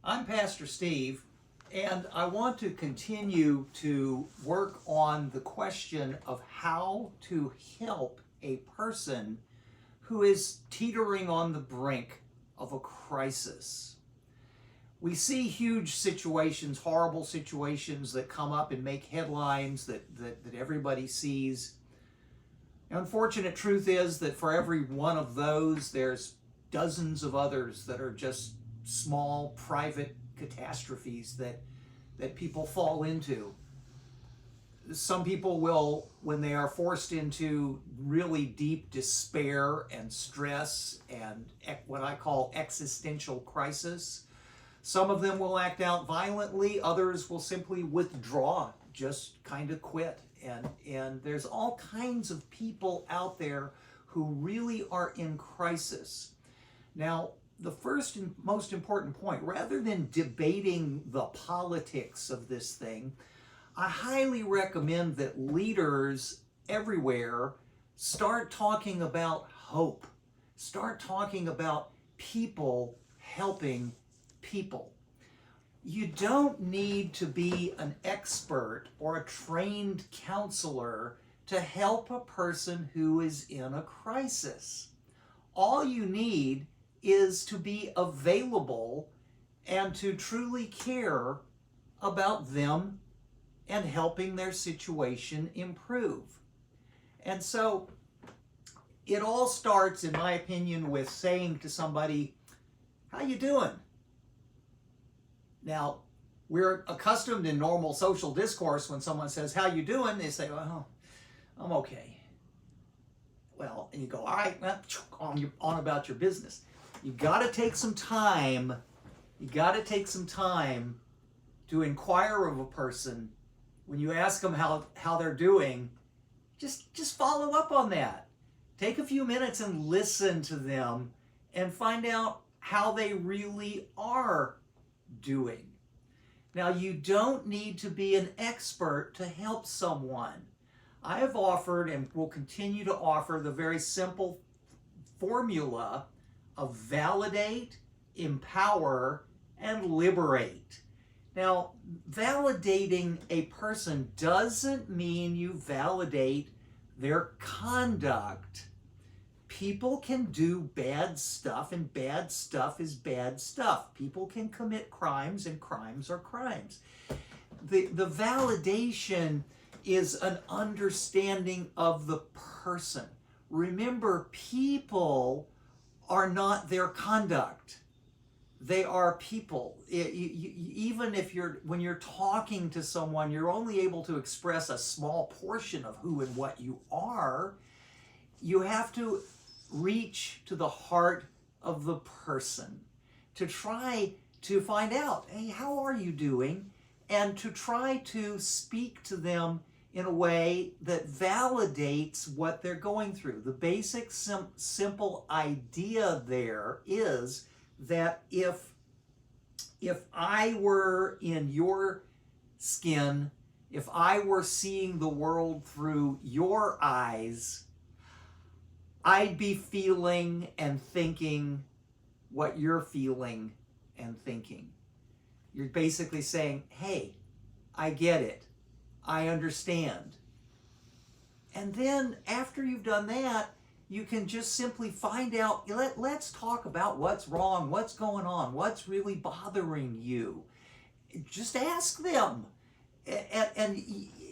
I'm Pastor Steve, and I want to continue to work on the question of how to help a person who is teetering on the brink of a crisis. We see huge situations, horrible situations that come up and make headlines that everybody sees. The unfortunate truth is that for every one of those, there's dozens of others that are just small private catastrophes that people fall into. Some people will, when they are forced into really deep despair and stress and what I call existential crisis, some of them will act out violently, others will simply withdraw, just kind of quit. And there's all kinds of people out there who really are in crisis. Now, the first and most important point, rather than debating the politics of this thing, I highly recommend that leaders everywhere start talking about hope. Start talking about people helping people. You don't need to be an expert or a trained counselor to help a person who is in a crisis. All you need is to be available and to truly care about them and helping their situation improve. And so it all starts, in my opinion, with saying to somebody, "How you doing?" Now, we're accustomed in normal social discourse when someone says, "How you doing?" They say, "Well, I'm okay." Well, and you go, "All right, well, on about your business." You got to take some time. You got to take some time to inquire of a person. When you ask them how they're doing, just follow up on that. Take a few minutes and listen to them and find out how they really are doing. Now, you don't need to be an expert to help someone. I have offered and will continue to offer the very simple formula of validate, empower, and liberate. Now, validating a person doesn't mean you validate their conduct. People can do bad stuff, and bad stuff is bad stuff. People can commit crimes, and crimes are crimes. The validation is an understanding of the person. Remember, people are not their conduct. They are people. Even if when you're talking to someone, you're only able to express a small portion of who and what you are. You have to reach to the heart of the person to try to find out, hey, how are you doing? And to try to speak to them in a way that validates what they're going through. The basic simple idea there is that if I were in your skin, if I were seeing the world through your eyes, I'd be feeling and thinking what you're feeling and thinking. You're basically saying, hey, I get it. I understand. And then after you've done that, you can just simply find out, let's talk about what's wrong, what's going on, what's really bothering you. Just ask them. And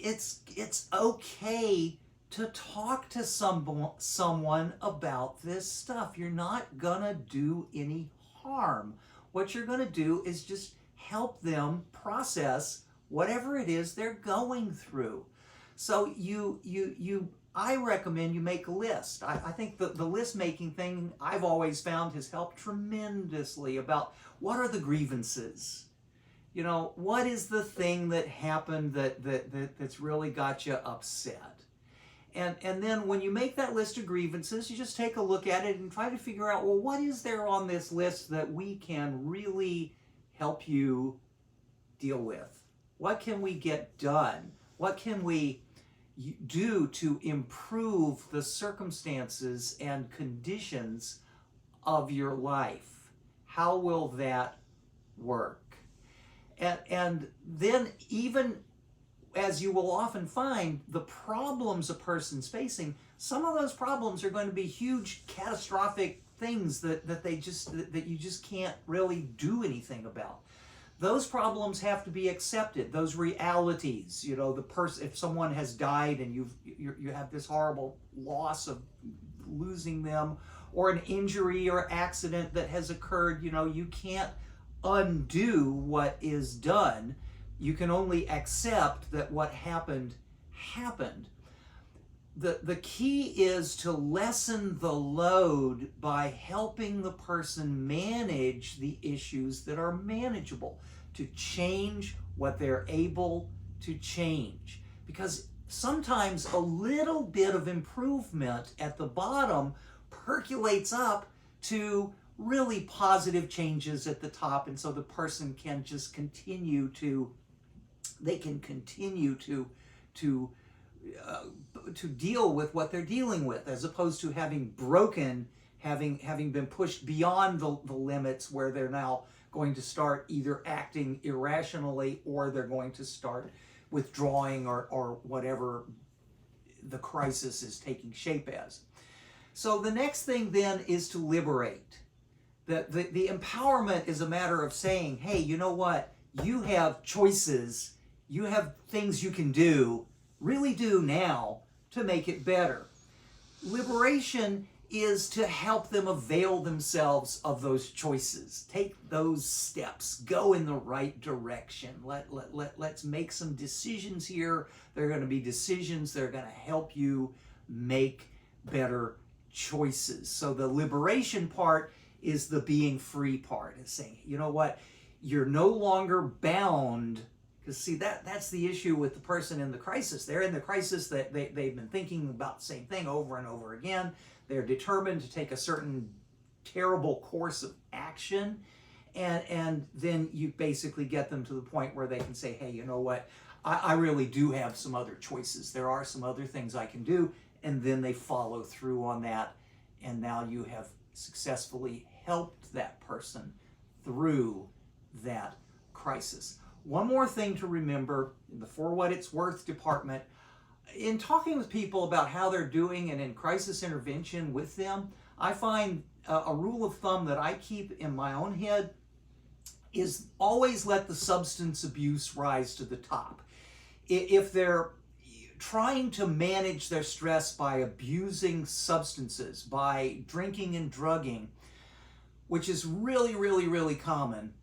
it's okay to talk to someone about this stuff. You're not gonna do any harm. What you're gonna do is just help them process whatever it is they're going through. So I recommend you make a list. I think the list making thing I've always found has helped tremendously about what are the grievances. You know, what is the thing that happened that's really got you upset? And then when you make that list of grievances, you just take a look at it and try to figure out, well, what is there on this list that we can really help you deal with? What can we get done? What can we do to improve the circumstances and conditions of your life? How will that work. And then, even as you will often find, the problems a person's facing, some of those problems are going to be huge, catastrophic things that you just can't really do anything about. Those problems have to be accepted. Those realities, the person, if someone has died and you have this horrible loss of losing them, or an injury or accident that has occurred, you can't undo what is done. You can only accept that what happened. The key is to lessen the load by helping the person manage the issues that are manageable, to change what they're able to change. Because sometimes a little bit of improvement at the bottom percolates up to really positive changes at the top, and so the person can just continue to deal with what they're dealing with, as opposed to having been pushed beyond the limits, where they're now going to start either acting irrationally, or they're going to start withdrawing, or whatever the crisis is taking shape as. So the next thing then is to liberate. The empowerment is a matter of saying, hey, you know what? You have choices. You have things you can do, really do now, to make it better. Liberation is to help them avail themselves of those choices. Take those steps. Go in the right direction. Let's make some decisions here. They're going to be decisions that are going to help you make better choices. So the liberation part is the being free part. It's saying, you know what? You're no longer bound. Because see, that's the issue with the person in the crisis. They're in the crisis that they've been thinking about the same thing over and over again. They're determined to take a certain terrible course of action. And then you basically get them to the point where they can say, hey, you know what? I really do have some other choices. There are some other things I can do. And then they follow through on that. And now you have successfully helped that person through that crisis. One more thing to remember in the For What It's Worth department, in talking with people about how they're doing and in crisis intervention with them, I find a rule of thumb that I keep in my own head is always let the substance abuse rise to the top. If they're trying to manage their stress by abusing substances, by drinking and drugging, which is really, really, really common,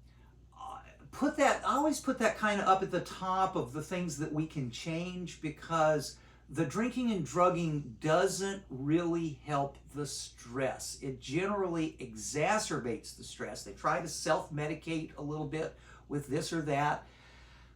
I always put that kind of up at the top of the things that we can change, because the drinking and drugging doesn't really help the stress. It generally exacerbates the stress. They try to self-medicate a little bit with this or that,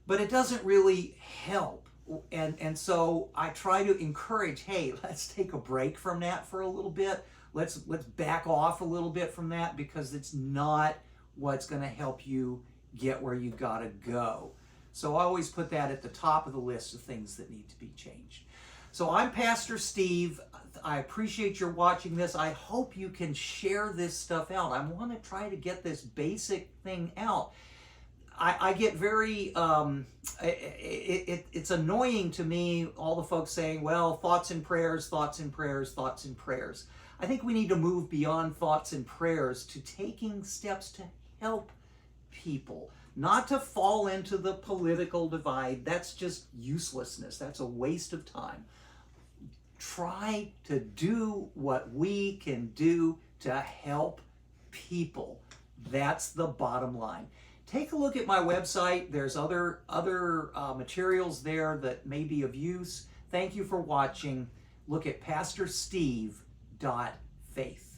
but it doesn't really help. And so I try to encourage, hey, let's take a break from that for a little bit. Let's back off a little bit from that, because it's not what's going to help you get where you got to go. So I always put that at the top of the list of things that need to be changed. So I'm Pastor Steve. I appreciate your watching this. I hope you can share this stuff out. I want to try to get this basic thing out. I get very, it's annoying to me, all the folks saying, well, thoughts and prayers, thoughts and prayers, thoughts and prayers. I think we need to move beyond thoughts and prayers to taking steps to help people, not to fall into the political divide. That's just uselessness. That's a waste of time. Try to do what we can do to help people. That's the bottom line. Take a look at my website. There's other materials there that may be of use. Thank you for watching. Look at pastorsteve.faith.